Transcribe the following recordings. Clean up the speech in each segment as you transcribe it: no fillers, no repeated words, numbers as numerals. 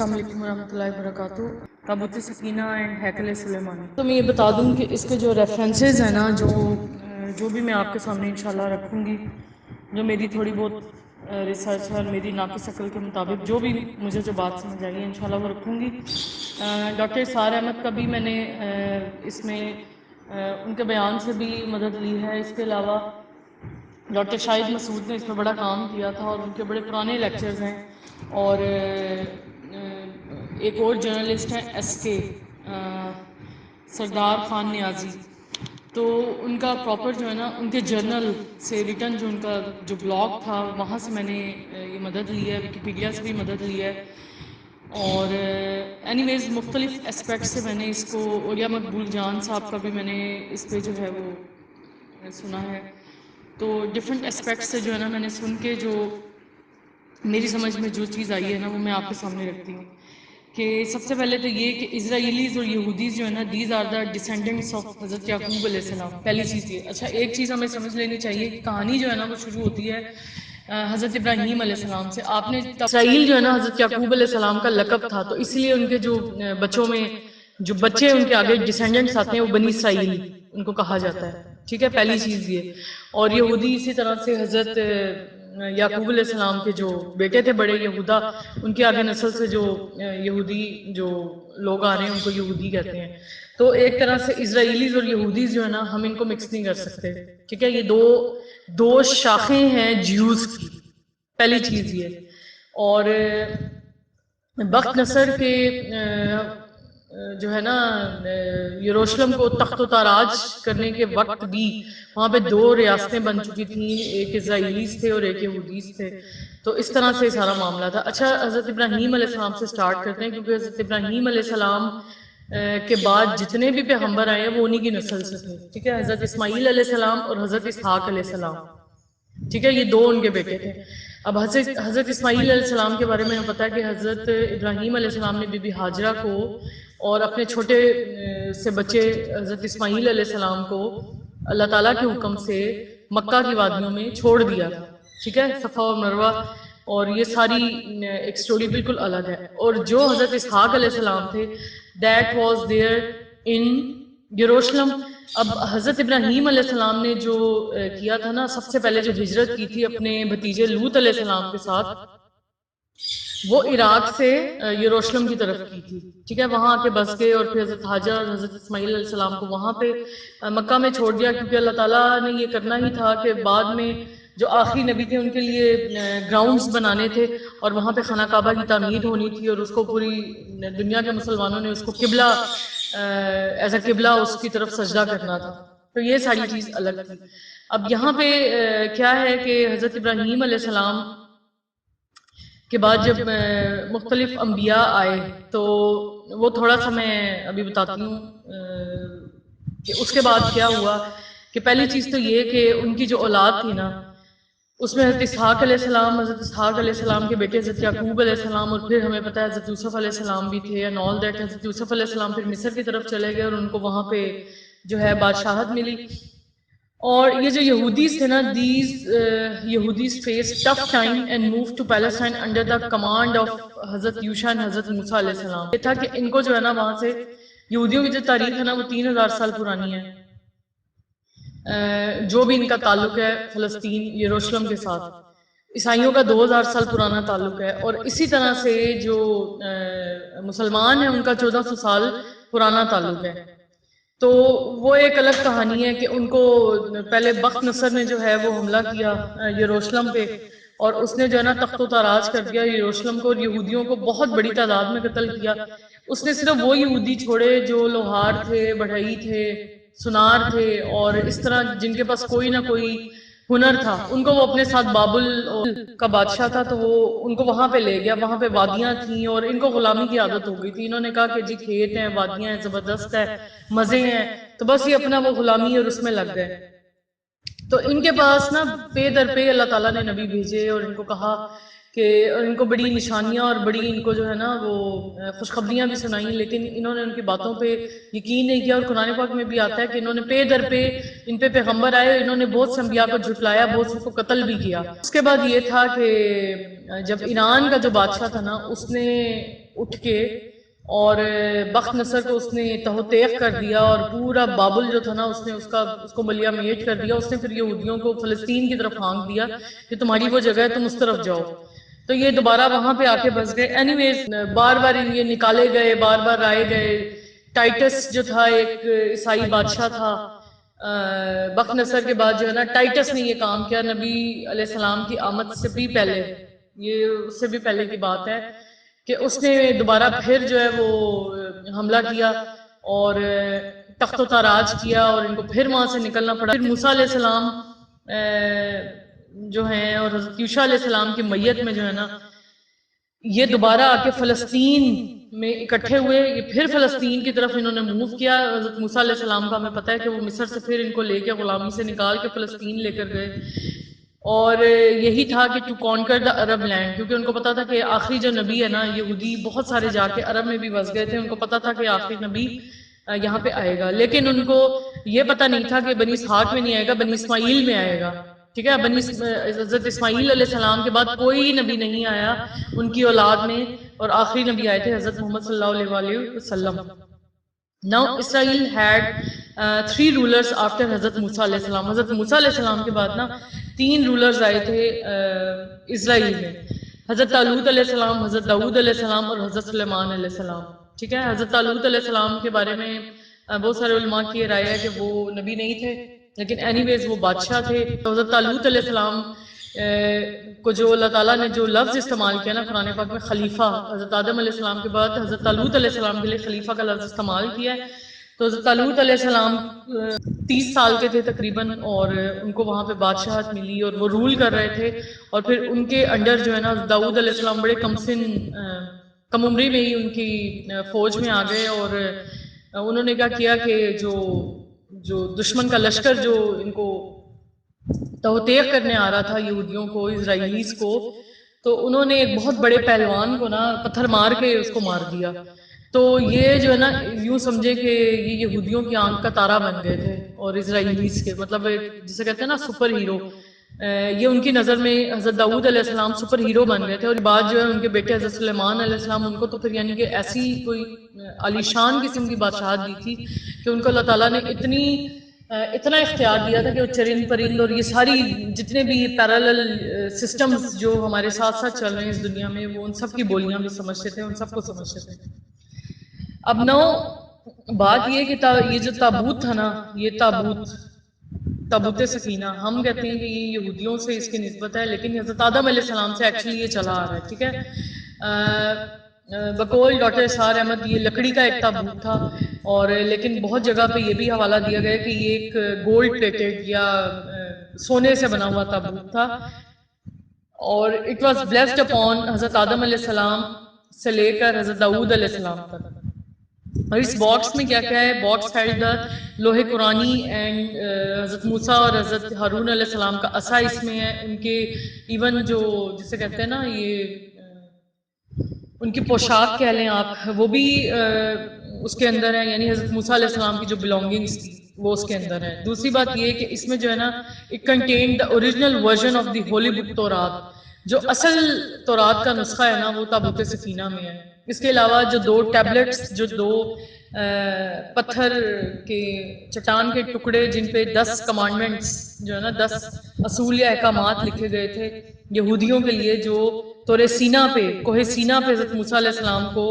السلام علیکم ورحمۃ اللہ وبرکاتہ. تابوت سکینہ اینڈ ہیکل سلیمانی. تو میں یہ بتا دوں کہ اس کے جو ریفرنسز ہیں نا جو بھی میں آپ کے سامنے انشاءاللہ رکھوں گی، جو میری تھوڑی بہت ریسرچ ہے اور میری ناقص عقل کے مطابق جو بھی مجھے جو بات سمجھ آئی ہے انشاءاللہ وہ رکھوں گی. ڈاکٹر اسحار احمد کا بھی میں نے اس میں ان کے بیان سے بھی مدد لی ہے. اس کے علاوہ ڈاکٹر شاہد مسعود نے اس میں بڑا کام کیا تھا اور ان کے بڑے پرانے لیکچرز ہیں. اور ایک اور جرنلسٹ ہیں ایس کے سردار خان نیازی، تو ان کا پراپر جو ہے نا ان کے جرنل سے ریٹن جو ان کا جو بلاگ تھا وہاں سے میں نے یہ مدد لی ہے، ویکیپیڈیا سے بھی مدد لی ہے. اور اینی ویز مختلف اسپیکٹ سے میں نے اس کو، اولیا مقبول جان صاحب کا بھی میں نے اس پہ جو ہے وہ سنا ہے. تو ڈفرینٹ اسپیکٹ سے جو ہے نا میں نے سن کے جو میری سمجھ میں جو چیز آئی ہے نا وہ میں آپ کے سامنے رکھتی ہوں. کہ سب سے پہلے تو یہ کہ اسرائیلیز اور یہودیز جو ہے نا these are the descendants of حضرت یعقوب علیہ السلام. پہلی چیز یہ. اچھا ایک چیز ہمیں سمجھ لینی چاہیے کہ کہانی جو ہے نا وہ شروع ہوتی ہے حضرت ابراہیم علیہ السلام سے. آپ نے اسرائیل جو ہے نا حضرت یعقوب علیہ السلام کا لقب تھا، تو اس لیے ان کے جو بچوں میں جو بچے ان کے آگے ڈسینڈنٹس آتے ہیں وہ بنی اسرائیل ان کو کہا جاتا ہے. ٹھیک ہے، پہلی چیز یہ. اور یہودی اسی طرح سے حضرت یعقوب علیہ السلام کے جو بیٹے تھے بڑے یہودا، ان کے آگے نسل سے جو یہودی جو لوگ آ رہے ہیں ان کو یہودی کہتے ہیں. تو ایک طرح سے اسرائیلیز اور یہودیز جو ہے نا ہم ان کو مکس نہیں کر سکتے. ٹھیک ہے، یہ دو شاخیں ہیں جیوز کی. پہلی چیز یہ. اور بخت نصر کے جو ہے نا یروشلم کو تخت و تاراج کرنے کے وقت بھی وہاں پہ دو ریاستیں بن چکی تھیں، ایک اسرائیلیز تھے اور ایک یہودیز تھے. تو اس طرح سے سارا معاملہ تھا. اچھا حضرت ابراہیم علیہ السلام سے سٹارٹ کرتے ہیں، کیونکہ حضرت ابراہیم علیہ السلام کے بعد جتنے بھی پیغمبر آئے ہیں وہ انہی کی نسل سے تھے. ٹھیک ہے، حضرت اسماعیل علیہ السلام اور حضرت اسحاق علیہ السلام. ٹھیک ہے، یہ دو ان کے بیٹے تھے. اب حضرت اسماعیل علیہ السلام کے بارے میں ہمیں پتا ہے کہ حضرت ابراہیم علیہ السلام نے بی بی ہاجرہ کو اور اپنے چھوٹے سے بچے حضرت اسماعیل علیہ السلام کو اللہ تعالیٰ کے حکم سے مکہ کی وادیوں میں چھوڑ دیا تھا. ٹھیک ہے، صفا اور مروہ. اور یہ ساری ایک سٹوری بالکل الگ ہے. اور جو حضرت اسحاق علیہ السلام تھے دیٹ واز دیئر ان یروشلم. اب حضرت ابراہیم علیہ السلام نے جو کیا تھا نا، سب سے پہلے جو ہجرت کی تھی اپنے بھتیجے لوط علیہ السلام کے ساتھ، وہ عراق سے یروشلم کی طرف کی تھی. ٹھیک ہے، وہاں آ کے بس گئے اور پھر حضرت حاجر اور حضرت اسماعیل علیہ السلام کو وہاں پہ مکہ میں چھوڑ دیا، کیونکہ اللہ تعالیٰ نے یہ کرنا ہی تھا کہ بعد میں جو آخری نبی تھے ان کے لیے گراؤنڈز بنانے تھے اور وہاں پہ خانہ کعبہ کی تعمیر ہونی تھی اور اس کو پوری دنیا کے مسلمانوں نے اس کو قبلہ ایز اے قبلہ اس کی طرف سجدہ کرنا تھا. تو یہ ساری چیز الگ تھی. اب یہاں پہ کیا ہے کہ حضرت ابراہیم علیہ السلام کے بعد جب مختلف انبیاء آئے تو وہ تھوڑا سا میں ابھی بتاتی ہوں کہ اس کے بعد کیا ہوا. کہ پہلی چیز تو یہ کہ ان کی جو اولاد تھی نا اس میں حضرت اسحاق علیہ السلام، حضرت اسحاق علیہ السلام کے بیٹے حضرت یعقوب علیہ السلام، اور پھر ہمیں پتہ ہے حضرت یوسف علیہ السلام بھی تھے. اینڈ آل دیٹ حضرت یوسف علیہ السلام پھر مصر کی طرف چلے گئے اور ان کو وہاں پہ جو ہے بادشاہت ملی. اور یہ جو یہودیز تھے نا، دیز یہودیز face tough time and move to Palestine under the command of حضرت یوشع اینڈ حضرت موسیٰ علیہ السلام. یہ تھا کہ ان کو جو ہے نا وہاں سے یہودیوں کی جو تاریخ ہے نا وہ 3000 سال پرانی ہے. جو بھی ان کا تعلق ہے فلسطین یروشلم کے ساتھ. عیسائیوں کا 2000 سال پرانا تعلق ہے. اور اسی طرح سے جو مسلمان ہیں ان کا 1400 سال پرانا تعلق ہے. تو وہ ایک الگ کہانی ہے کہ ان کو پہلے بخت نصر نے جو ہے وہ حملہ کیا یروشلم پہ، اور اس نے جو ہے نا تخت و تاراج کر دیا یروشلم کو، اور یہودیوں کو بہت بڑی تعداد میں قتل کیا. اس نے صرف وہ یہودی چھوڑے جو لوہار تھے، بڑھئی تھے، سنار تھے، اور اس طرح جن کے پاس کوئی نہ کوئی ہنر تھا. ان کو وہ اپنے ساتھ بابل کا بادشاہ تھا تو وہ ان کو وہاں پہ لے گیا. وہاں پہ وادیاں تھیں اور ان کو غلامی کی عادت ہو گئی تھی. انہوں نے کہا کہ جی کھیت ہیں، وادیاں ہیں، زبردست ہے، مزے ہیں، تو بس یہ اپنا وہ غلامی اور اس میں لگ گئے. تو ان کے پاس نا پے در پے اللہ تعالیٰ نے نبی بھیجے اور ان کو کہا کہ ان کو بڑی نشانیاں اور بڑی ان کو جو ہے نا وہ خوشخبریاں بھی سنائیں، لیکن انہوں نے ان کی باتوں پہ یقین نہیں کیا. اور قرآن پاک میں بھی آتا ہے کہ انہوں نے پے در پے ان پہ پیغمبر آئے، انہوں نے بہت سے انبیاء کو جھٹلایا، بہت سے کو قتل بھی کیا. اس کے بعد یہ تھا کہ جب ایران کا جو بادشاہ تھا نا اس نے اٹھ کے اور بخت نصر کو اس نے تہوتیق کر دیا اور پورا بابل جو تھا نا اس نے اس کو ملیا میٹ کر دیا. اس نے پھر یہودیوں کو فلسطین کی طرف پھانک دیا کہ تمہاری وہ جگہ ہے تم اس طرف جاؤ. تو یہ دوبارہ وہاں پہ آ کے بس گئے. اینی ویز بار بار یہ نکالے گئے, بار بار آئے گئے. ٹائٹس جو تھا ایک عیسائی بادشاہ تھا, بخت نصر کے بعد جو ہے نا ٹائٹس نے یہ کام کیا نبی علیہ السلام کی آمد سے بھی پہلے, یہ اس سے بھی پہلے کی بات ہے کہ اس نے دوبارہ پھر جو ہے وہ حملہ کیا اور تخت و تاراج کیا اور ان کو پھر وہاں سے نکلنا پڑا. پھر موسیٰ علیہ السلام جو ہیں اور حضرت یوشع علیہ السلام کی میت میں جو ہے نا یہ دوبارہ آ کے فلسطین میں اکٹھے ہوئے. یہ پھر فلسطین کی طرف انہوں نے موو کیا. حضرت موسیٰ علیہ السلام کا ہمیں پتہ ہے کہ وہ مصر سے پھر ان کو لے کے غلامی سے نکال کے فلسطین لے کر گئے. اور یہی تھا کہ to conquer the Arab land, کیونکہ ان کو پتا تھا کہ آخری جو نبی ہے نا یہودی بہت سارے جا کے عرب میں بھی بس گئے تھے. ان کو پتا تھا کہ آخری نبی یہاں پہ آئے گا, لیکن ان کو یہ پتا نہیں تھا کہ بنی اسحاق میں نہیں آئے گا, بنی اسماعیل میں آئے گا. ٹھیک ہے, حضرت اسماعیل علیہ السلام کے بعد کوئی نبی نہیں آیا ان کی اولاد میں, اور آخری نبی آئے تھے حضرت محمد صلی اللہ علیہ وسلم. Now Israel had 3 rulers after حضرت موسیٰ علیہ السلام. حضرت موسیٰ علیہ السلام کے بعد نا 3 رولرز آئے تھے اسرائیل میں. حضرت طالوت علیہ السلام, حضرت داؤد علیہ السلام اور حضرت سلیمان علیہ السلام. ٹھیک ہے, حضرت طالوت علیہ السلام کے بارے میں بہت سارے علماء کی رائے ہے کہ وہ نبی نہیں تھے, لیکن اینی ویز وہ بادشاہ تھے. حضرت طالوت علیہ السلام کو جو اللہ تعالیٰ نے جو لفظ استعمال کیا نا قرآن پاک میں خلیفہ, حضرت آدم علیہ السلام کے بعد حضرت طالوت علیہ السلام کے لیے خلیفہ کا لفظ استعمال کیا ہے. تو حضرت طالوت علیہ السلام 30 سال کے تھے تقریباً, اور ان کو وہاں پہ بادشاہت ملی اور وہ رول کر رہے تھے. اور پھر ان کے انڈر جو ہے نا داؤد علیہ السلام بڑے کم عمری میں ہی ان کی فوج میں آ گئے, اور انہوں نے کیا کیا کہ جو دشمن کا لشکر جو ان کو تہوتیق کرنے آ رہا تھا یہودیوں کو, اسرائیلیز کو, تو انہوں نے ایک بہت بڑے پہلوان کو نا پتھر مار کے اس کو مار دیا. تو یہ جو ہے نا یوں سمجھے کہ یہ یہودیوں کی آنکھ کا تارا بن گئے تھے, اور اسرائیلیز کے مطلب جسے کہتے ہیں نا سپر ہیرو, یہ ان کی نظر میں حضرت داؤد علیہ السلام سپر ہیرو بن گئے تھے. اور بعد جو ہے ان کے بیٹے حضرت سلیمان علیہ السلام, ان کو تو پھر یعنی کہ ایسی کوئی عالیشان قسم کی بادشاہت دی تھی کہ ان کو اللہ تعالیٰ نے اتنا اختیار دیا تھا کہ وہ چرند پرند اور یہ ساری جتنے بھی پیرالل سسٹمز جو ہمارے ساتھ ساتھ چل رہے ہیں اس دنیا میں, وہ ان سب کی بولیاں بھی سمجھتے تھے, ان سب کو سمجھتے تھے. اب نو بات یہ کہ یہ جو تابوت تھا نا, یہ تابوت سکینہ, ہم کہتے ہیں کہ یہ یہودیوں سے اس کی نسبت ہے, لیکن حضرت آدم علیہ السلام سے ایکچولی یہ چلا آ رہا ہے. ٹھیک ہے, بقول ڈاکٹر اسحار احمد یہ لکڑی کا ایک تابوت تھا, اور لیکن بہت جگہ پہ یہ بھی حوالہ دیا گیا کہ یہ ایک گولڈ پلیٹڈ یا سونے سے بنا ہوا تابوت تھا, اور اٹ واز بلیسڈ اپون حضرت آدم علیہ السلام سے لے کر حضرت داؤد علیہ السلام تک. اور اس باکس میں کیا کیا ہے, باکس ہیلڈ دا لوہے قرآنی اینڈ حضرت موسیٰ اور حضرت ہارون علیہ السلام کا عصا اس میں ہے. ان کے ایون جو جسے کہتے ہیں نا یہ ان کی پوشاک کہہ لیں آپ, وہ بھی اس کے اندر ہے, یعنی حضرت موسیٰ علیہ السلام کی جو بلونگنگز تھی وہ اس کے اندر ہے. دوسری بات یہ کہ اس میں جو ہے نا it contain the original version of the holy book تورات, جو اصل تورات کا نسخہ ہے نا وہ تابوت سکینہ میں ہے. اس کے علاوہ جو 2 ٹیبلٹس, جو 2 پتھر کے چٹان کے ٹکڑے جن پہ 10 کمانڈمنٹس جو ہے نا 10 اصول یا احکامات لکھے گئے تھے یہودیوں کے لیے, جو طور سینا پہ کوہ سینا پہ حضرت موسیٰ علیہ السلام کو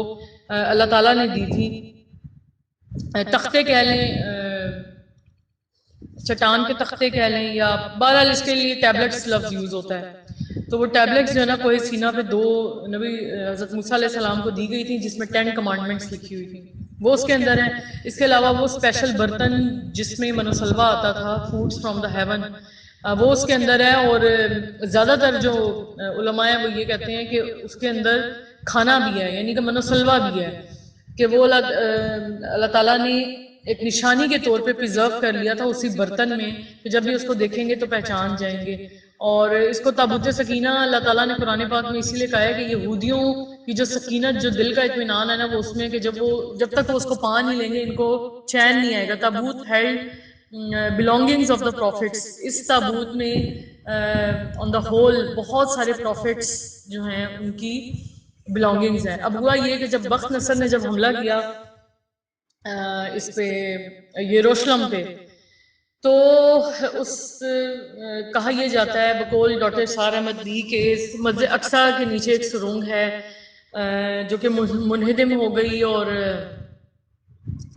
اللہ تعالیٰ نے دی تھی. تختے کہہ لیں, چٹان کے تختے کہہ لیں, یا بہرحال اس کے لیے ٹیبلٹس لفظ یوز ہوتا ہے. تو وہ ٹیبلٹس جو ہے نا کوہ سینا پہ 2 نبی حضرت موسیٰ علیہ السلام کو دی گئی تھی, جس میں 10 کمانڈمنٹس لکھی ہوئی تھی, وہ اس کے اندر ہیں. اس کے علاوہ وہ اسپیشل برتن جس میں من و سلوہ آتا تھا, فوڈس فرام دا ہیون, وہ اس کے اندر ہے. اور زیادہ تر جو علماء ہیں وہ یہ کہتے ہیں کہ اس کے اندر کھانا بھی ہے, یعنی کہ من و سلوہ بھی ہے, کہ وہ اللہ تعالیٰ نے ایک نشانی کے طور پہ پریزرو کر لیا تھا اسی برتن میں, کہ جب بھی اس کو دیکھیں گے تو پہچان جائیں گے. اور اس کو تابوت سکینہ اللہ تعالیٰ نے قرآن پاک میں اسی لیے کہا ہے کہ یہودیوں کی جو سکینت, جو دل کا اطمینان ہے نا, وہ اس میں کہ جب تک وہ اس کو پا نہیں لیں گے ان کو چین نہیں آئے گا. تابوت held belongings of the prophets. اس تابوت میں on the whole بہت سارے prophets جو ہیں ان کی بلانگنگز ہیں. اب ہوا یہ کہ جب بخت نصر نے جب حملہ کیا اس پہ یروشلم پہ، تو اس کہا یہ جاتا ہے بقول ڈاکٹر سار احمد دی کہ مسجد اقصیٰ کے نیچے ایک سرنگ ہے جو کہ منہدم ہو گئی، اور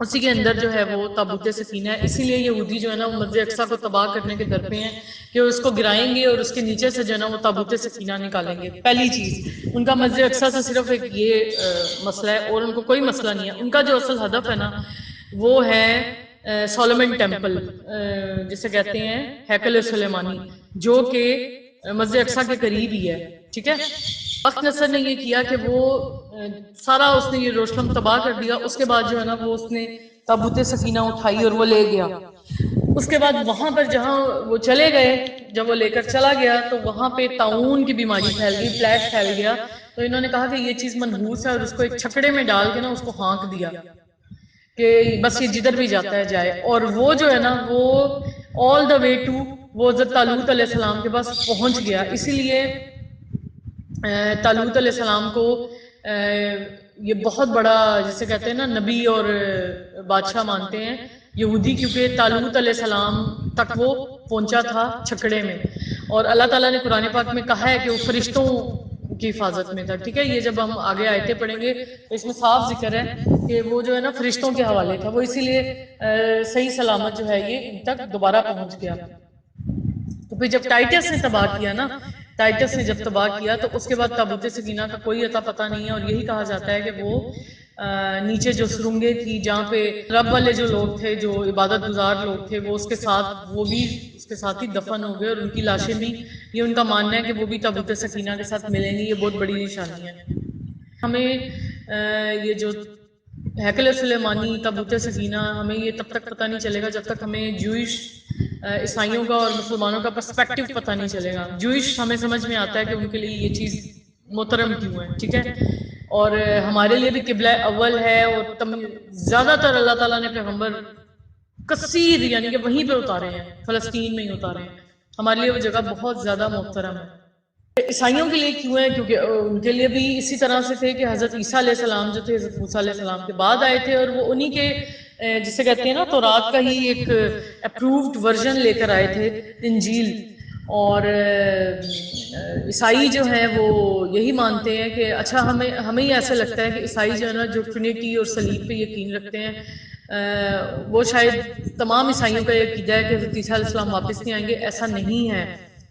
اسی کے اندر جو ہے وہ تابوت سکینہ ہے. اسی لیے یہودی جو ہے نا وہ مسجد اقصیٰ کو تباہ کرنے کے درپے ہیں کہ اس کو گرائیں گے اور اس کے نیچے سے جو ہے نا وہ تابوت سکینہ نکالیں گے. پہلی چیز ان کا مسجد اقصیٰ سے صرف ایک یہ مسئلہ ہے، اور ان کو کوئی مسئلہ نہیں ہے. ان کا جو اصل ہدف ہے نا وہ ہے سولومن ٹیمپل، جسے کہتے ہیں ہیکل سلیمانی، جو کہ مسجد اقصیٰ کے قریب ہی ہے. ٹھیک ہے، بخت نصر نے یہ کیا کہ وہ سارا اس نے یروشلم تباہ کر دیا. اس کے بعد جو ہے نا وہ اس نے تابوت سکینہ اٹھائی اور وہ لے گیا. اس کے بعد وہاں پر جہاں وہ چلے گئے، جب وہ لے کر چلا گیا تو وہاں پہ طاعون کی بیماری پھیل گئی، پلیگ پھیل گیا. تو انہوں نے کہا کہ یہ چیز منحوس ہے، اور اس کو ایک چھکڑے میں ڈال کے نا اس کو ہانک دیا کہ بس یہ جدھر بھی جاتا ہے جائے. اور وہ جو ہے نا وہ آل دا وے ٹو وہ حضرت طالوت علیہ السلام کے پاس پہنچ گیا. اسی لیے طالوت علیہ السلام کو یہ بہت بڑا جسے کہتے ہیں نا نبی اور بادشاہ مانتے ہیں یہودی، کیونکہ طالوت علیہ السلام تک وہ پہنچا تھا چھکڑے میں. اور اللہ تعالیٰ نے قرآن پاک میں کہا ہے کہ وہ فرشتوں کی حفاظت میں تھا. ٹھیک ہے، یہ جب ہم آگے آیتیں پڑھیں گے تو اس میں صاف ذکر ہے کہ وہ جو ہے نا فرشتوں کے حوالے تھا، وہ اسی لیے صحیح سلامت جو ہے یہ ان تک دوبارہ پہنچ گیا. تو پھر جب ٹائٹس نے تباہ کیا نا، ٹائٹس نے جب تباہ کیا تو اس کے بعد تابوت سکینہ کا کوئی اتا پتہ نہیں ہے. اور یہی کہا جاتا ہے کہ وہ نیچے جو سرنگیں تھی جہاں پہ رب والے جو لوگ تھے، جو عبادت گزار لوگ تھے، وہ اس کے ساتھ وہ بھی اس کے ساتھ ہی دفن ہو گئے، اور ان کی لاشیں بھی، یہ ان کا ماننا ہے کہ وہ بھی تابوت سکینہ کے ساتھ ملیں گی. یہ بہت بڑی نشانی ہے. ہمیں یہ جو ہیکل سلیمانی، تابوت سکینہ، ہمیں یہ تب تک پتہ نہیں چلے گا جب تک ہمیں جوئش عیسائیوں کا اور مسلمانوں کا پرسپیکٹو پتہ نہیں چلے گا. جوئش ہمیں سمجھ میں آتا ہے کہ ان کے لیے یہ چیز محترم کیوں ہے. ٹھیک ہے، اور ہمارے لیے بھی قبلہ اول ہے، اور زیادہ تر اللہ تعالیٰ نے پیغمبر کثیر یعنی کہ وہیں پہ اتارے ہیں، فلسطین میں ہی اتارے ہیں. ہمارے لیے وہ جگہ بہت زیادہ محترم ہے. عیسائیوں کے لیے کیوں ہے؟ کیونکہ ان کے لیے بھی اسی طرح سے تھے کہ حضرت عیسیٰ علیہ السلام جو تھے حضرت موسیٰ علیہ السلام کے بعد آئے تھے، اور وہ انہی کے جسے کہتے ہیں نا تورات کا ہی ایک اپرووڈ ورژن لے کر آئے تھے، انجیل. اور عیسائی جو ہیں وہ یہی مانتے ہیں کہ اچھا ہمیں ہی ایسا لگتا ہے کہ عیسائی جو ہے نا جو ٹرینٹی اور صلیب پہ یقین رکھتے ہیں، وہ شاید تمام عیسائیوں کا یہ عقیدہ ہے کہ حضرت عیسیٰ علیہ السلام واپس نہیں آئیں گے. ایسا نہیں ہے.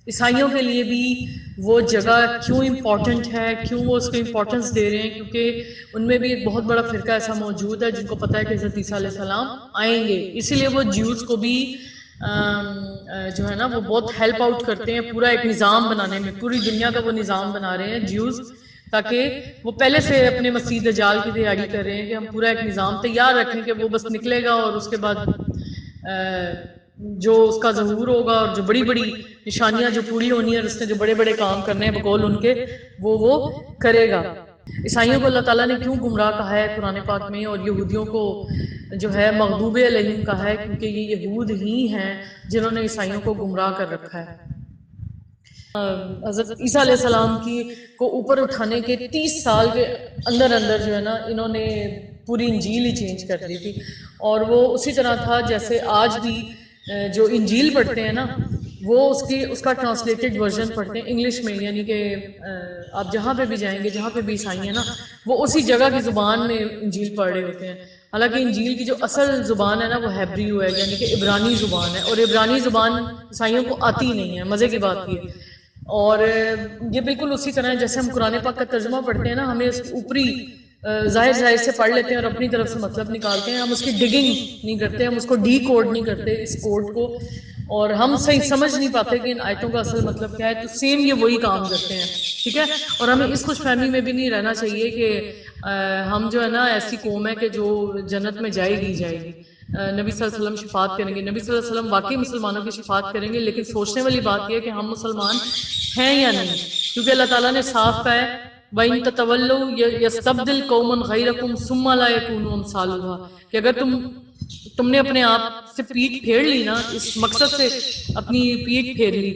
عیسائیوں کے لیے بھی وہ جگہ کیوں امپورٹنٹ ہے، کیوں وہ اس کو امپورٹنس دے رہے ہیں، کیونکہ ان میں بھی ایک بہت بڑا فرقہ ایسا موجود ہے جن کو پتہ ہے کہ حضرت عیسیٰ علیہ السلام آئیں گے. اسی لیے وہ جیوز کو بھی جو ہے نا وہ بہت ہیلپ آؤٹ کرتے ہیں پورا ایک نظام بنانے میں. پوری دنیا کا وہ نظام بنا رہے ہیں جیوز، تاکہ وہ پہلے سے اپنے مسیح دجال کی تیاری کر رہے ہیں کہ ہم پورا ایک نظام تیار رکھیں کہ وہ بس نکلے گا، اور اس کے بعد جو اس کا ظہور ہوگا اور جو بڑی بڑی نشانیاں جو پوری ہونی ہے، اور اس نے جو بڑے بڑے کام کرنے ہیں بقول ان کے، وہ کرے گا. عیسائیوں کو اللہ تعالیٰ نے کیوں گمراہ کہا ہے قرآن پاک میں، اور یہودیوں کو جو ہے مغضوب علیہم کہا ہے؟ کیونکہ یہ یہود ہی ہیں جنہوں نے عیسائیوں کو گمراہ کر رکھا ہے. حضرت عیسیٰ علیہ السلام کو اوپر اٹھانے کے 30 سال کے اندر جو ہے نا انہوں نے پوری انجیل ہی چینج کر دی تھی. اور وہ اسی طرح تھا جیسے آج بھی جو انجیل پڑھتے ہیں نا وہ اس کا ٹرانسلیٹڈ ورژن پڑھتے ہیں انگلش میں. یعنی کہ آپ جہاں پہ بھی جائیں گے، جہاں پہ بھی عیسائی ہیں نا، وہ اسی جگہ کی زبان میں انجیل پڑھ رہے ہوتے ہیں. حالانکہ انجیل کی جو اصل زبان ہے نا وہ ہیبریو ہے، یعنی کہ عبرانی زبان ہے. اور عبرانی زبان عیسائیوں کو آتی نہیں ہے. مزے کی بات یہ ہے. اور یہ بالکل اسی طرح ہے جیسے ہم قرآن پاک کا ترجمہ پڑھتے ہیں نا، ہمیں اس اوپری ظاہر سے پڑھ لیتے ہیں اور اپنی طرف سے مطلب نکالتے ہیں. ہم اس کی ڈگنگ نہیں کرتے، ہم اس کو ڈی کوڈ نہیں کرتے اس کوڈ کو، اور ہم صحیح سمجھ نہیں پاتے کہ ان آیتوں کا اصل مطلب کیا ہے. تو سیم یہ وہی کام کرتے ہیں. ٹھیک ہے، اور ہمیں اس خوش فہمی میں بھی نہیں رہنا چاہیے کہ ہم جو ہے نا ایسی قوم ہے کہ جو جنت میں جائے گی. نبی صلی اللہ علیہ وسلم شفاعت کریں گے، نبی صلی اللہ علیہ وسلم واقعی مسلمانوں کی شفاعت کریں گے. لیکن سوچنے والی بات یہ ہے کہ ہم مسلمان ہیں یا نہیں، کیونکہ اللہ تعالیٰ نے صاف کہا ہے وَإِن تَتَوَلَّوْا يَسْتَبْدِلْ قَوْمًا غَيْرَكُمْ ثُمَّ لَا يَكُونُوا أَمْثَالَكُمْ، کہ اگر تم نے اپنے آپ سے پیٹھ پھیر لی نا، اس مقصد سے اپنی پیٹھ پھیر لی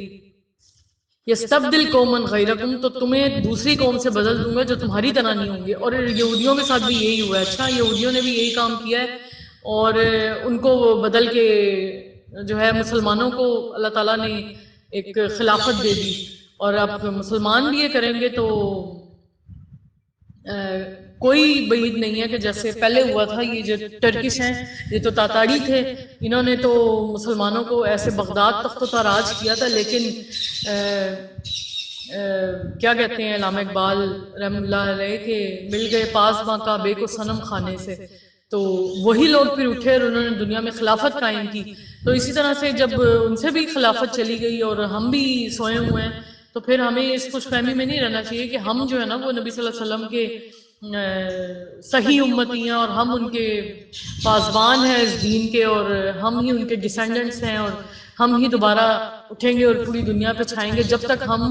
یستبدل قوما غیرکم، تو تمہیں دوسری قوم سے بدل دوں گا جو تمہاری طرح نہیں ہوں گے. اور یہودیوں کے ساتھ بھی یہی ہوا ہے. اچھا یہودیوں نے بھی یہی کام کیا ہے اور ان کو وہ بدل کے جو ہے مسلمانوں کو اللہ تعالیٰ نے ایک خلافت دے دی. اور اب مسلمان بھی یہ کریں گے تو کوئی بعید نہیں ہے کہ جیسے پہلے ہوا تھا. یہ جو ٹرکش ہیں یہ تو تاتاری تھے، انہوں نے تو مسلمانوں کو ایسے بغداد تخت و تاراج کیا تھا، لیکن کیا کہتے ہیں علامہ اقبال رحم اللہ علیہ کہ مل گئے پاس باں کعبے کو صنم خانے سے. تو وہی لوگ پھر اٹھے اور انہوں نے دنیا میں خلافت قائم کی. تو اسی طرح سے جب ان سے بھی خلافت چلی گئی اور ہم بھی سوئے ہوئے ہیں تو پھر ہمیں اس خوش فہمی میں نہیں رہنا چاہیے کہ ہم جو ہے نا وہ نبی صلی اللہ علیہ وسلم کے صحیح امتی ہیں اور ہم ان کے پاسبان ہیں اس دین کے، اور ہم ہی ان کے ڈسینڈنٹس ہیں اور ہم ہی دوبارہ اٹھیں گے اور پوری دنیا پہ چھائیں گے. جب تک ہم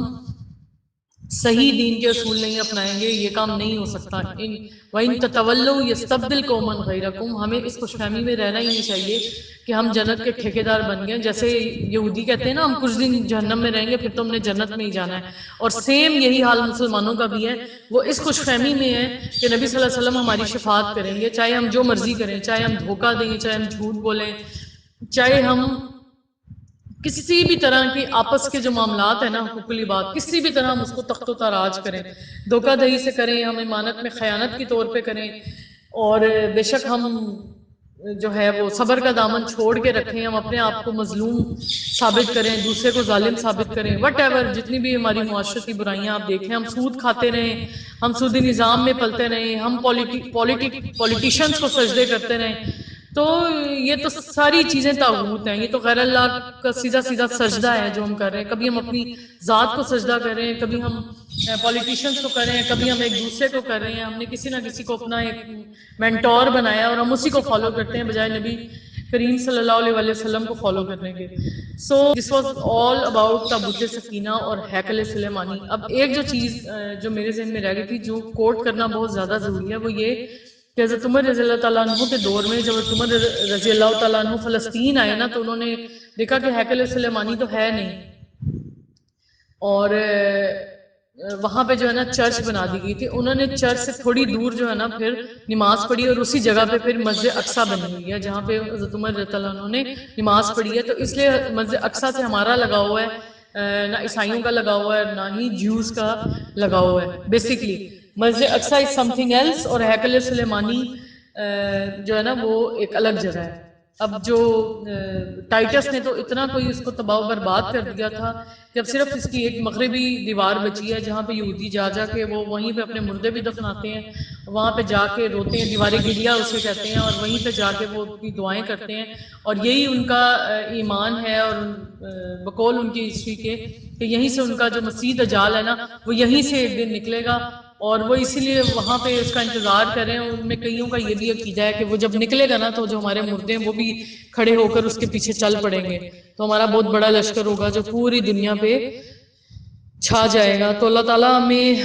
صحیح دین کے اصول نہیں اپنائیں گے یہ کام نہیں ہو سکتا. وَإِن تَتَوَلَّوْا يَسْتَبْدِلْ قَوْمًا غَيْرَكُمْ. ہمیں اس خوش فہمی میں رہنا ہی نہیں چاہیے کہ ہم جنت کے ٹھیکیدار بن گئے. جیسے یہودی کہتے ہیں نا ہم کچھ دن جہنم میں رہیں گے پھر تو ہم نے جنت میں ہی جانا ہے، اور سیم یہی حال مسلمانوں کا بھی ہے. وہ اس خوش فہمی میں ہے کہ نبی صلی اللہ علیہ وسلم ہماری شفاعت کریں گے، چاہے ہم جو مرضی کریں، چاہے ہم دھوکہ دیں، چاہے ہم جھوٹ بولیں، چاہے ہم کسی بھی طرح کی آپس کے جو معاملات ہیں نا حقوق العباد کسی بھی طرح ہم اس کو تخت و تاراج کریں، دھوکہ دہی سے کریں، ہم امانت میں خیانت کی طور پہ کریں، اور بے شک ہم جو ہے وہ صبر کا دامن چھوڑ کے رکھیں، ہم اپنے آپ کو مظلوم ثابت کریں، دوسرے کو ظالم ثابت کریں، وٹ ایور جتنی بھی ہماری معاشرتی برائیاں آپ دیکھیں، ہم سود کھاتے رہیں، ہم سودی نظام میں پلتے رہیں، ہم پولیٹیشنز کو سجدے کرتے رہیں، تو یہ تو ساری چیزیں طاغوت ہیں. یہ تو غیر اللہ کا سیدھا سیدھا سجدہ ہے جو ہم کر رہے ہیں. کبھی ہم اپنی ذات کو سجدہ کر رہے ہیں، کبھی ہم پولیٹیشنز کو کر رہے ہیں، کبھی ہم ایک دوسرے کو کر رہے ہیں. ہم نے کسی نہ کسی کو اپنا ایک مینٹور بنایا اور ہم اسی کو فالو کرتے ہیں بجائے نبی کریم صلی اللہ علیہ وسلم کو فالو کرنے کے. سو دس واز آل اباؤٹ تابوت سکینہ اور ہیکل سلیمانی. اب ایک جو چیز جو میرے ذہن میں رہ گئی تھی جو کوٹ کرنا بہت زیادہ ضروری ہے وہ یہ کہ حضرت عمر رضی اللہ تعالیٰ عنہ کے دور میں جب عمر رضی اللہ تعالیٰ عنہ فلسطین آئے نا تو انہوں نے دیکھا کہ ہیکل سلیمانی تو ہے نہیں، اور وہاں پہ جو ہے نا چرچ بنا دی گئی تھی. انہوں نے چرچ سے تھوڑی دور جو ہے نا پھر نماز پڑھی اور اسی جگہ پہ پھر مسجد اقصیٰ بنی ہوئی ہے جہاں پہ حضرت عمر رضی اللہ عنہ نے نماز پڑھی ہے. تو اس لیے مسجد اقصیٰ سے ہمارا لگا ہوا ہے، نہ عیسائیوں کا لگا ہوا ہے نہ ہی جیوز کا لگا ہوا ہے. بیسیکلی مسجد اقصیٰ از سم تھنگ ایلس اور ہیکل سلیمانی جو ہے نا وہ ایک الگ جگہ ہے. اب جو ٹائٹس نے تو اتنا کوئی اس کو تباہ و برباد کر دیا تھا کہ اب صرف اس کی ایک مغربی دیوار بچی ہے جہاں پہ یہودی جا جا کے وہ وہیں پہ اپنے مردے بھی دفناتے ہیں، وہاں پہ جا کے روتے ہیں، دیوار گریا اسے کہتے ہیں، اور وہیں پہ جا کے وہ اپنی دعائیں کرتے ہیں. اور یہی ان کا ایمان ہے اور بقول ان کی ہسٹری کے کہ یہیں سے ان کا جو مسیح دجال ہے نا وہ یہیں سے ایک دن نکلے گا، اور وہ اسی لیے وہاں پہ اس کا انتظار کر رہے ہیں. ان میں کئیوں کا یہ بھی عقیدہ ہے کہ وہ جب نکلے گا نا تو جو ہمارے مردے ہیں وہ بھی کھڑے ہو کر اس کے پیچھے چل پڑیں گے، تو ہمارا بہت بڑا لشکر ہوگا جو پوری دنیا پہ چھا جائے گا. تو اللہ تعالیٰ ہمیں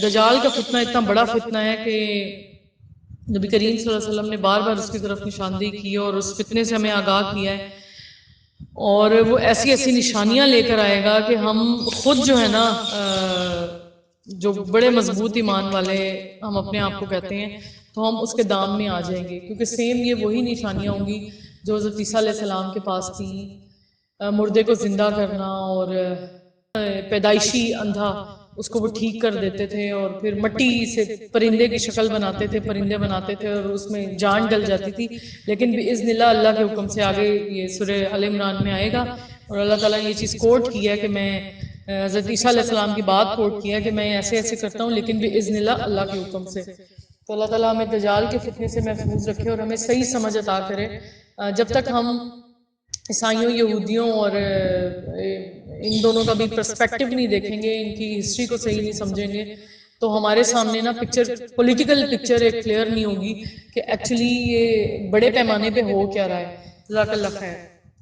دجال کا فتنہ اتنا بڑا فتنہ ہے کہ نبی کریم صلی اللہ علیہ وسلم نے بار بار اس کی طرف نشاندہی کی اور اس فتنے سے ہمیں آگاہ کیا ہے، اور وہ ایسی ایسی نشانیاں لے کر آئے گا کہ ہم خود جو ہے نا جو بڑے مضبوط ایمان والے ہم اپنے آپ کو کہتے ہیں تو ہم اس کے دام میں آ جائیں گے، کیونکہ سیم یہ وہی نشانیاں ہوں گی جو حضرت عیسیٰ علیہ السلام کے پاس تھیں، مردے کو زندہ کرنا اور پیدائشی اندھا اس کو وہ ٹھیک کر دیتے تھے، اور پھر مٹی سے پرندے کی شکل بناتے تھے، پرندے بناتے تھے اور اس میں جان ڈل جاتی تھی. لیکن باذن اللہ اللہ کے حکم سے آگے یہ سورہ آل عمران میں آئے گا، اور اللہ تعالیٰ نے یہ چیز کوٹ کی ہے کہ میں حضرت عیسیٰ علیہ السلام کی بات کوٹ کی ہے کہ میں ایسے ایسے کرتا ہوں لیکن باذن اللہ اللہ کے حکم سے. تو اللہ تعالیٰ ہمیں دجال کے فتنے سے محفوظ رکھے اور ہمیں صحیح سمجھ عطا کرے. جب تک ہم عیسائیوں، یہودیوں اور ان دونوں کا بھی پرسپیکٹیو نہیں دیکھیں گے، ان کی ہسٹری کو صحیح نہیں سمجھیں گے، تو ہمارے سامنے نا پکچر، پولیٹیکل پکچر ایک کلیئر نہیں ہوگی کہ ایکچولی یہ بڑے پیمانے پہ ہو کیا رہا ہے. جزاک اللہ خیر.